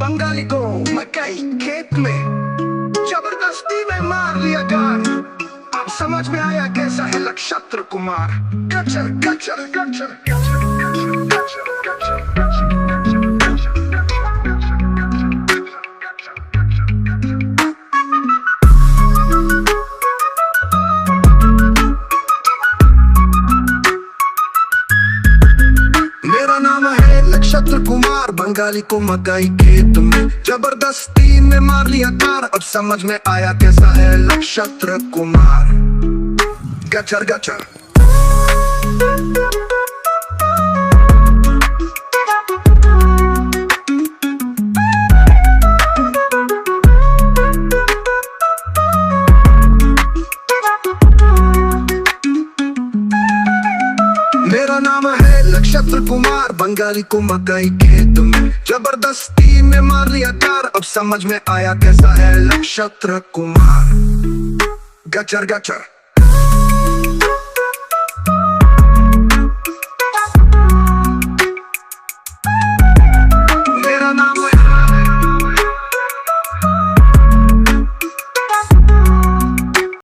बंगाली को मकई खेत में जबरदस्ती में मार लिया गार। अब समझ में आया कैसा है नक्षत्र कुमार। गचर गचर गचर गचर गचर गचर गचर। मेरा नाम है नक्षत्र कुमार, बंगाली को मकई खेत में जबरदस्ती में मार लिया तार। अब समझ में आया कैसा है नक्षत्र कुमार। गचर गचर। मेरा नाम है नक्षत्र कुमार, बंगाली को मकई खेत में जबरदस्ती में मार लिया तार। अब समझ में आया कैसा है नक्षत्र कुमार। गचर गचर।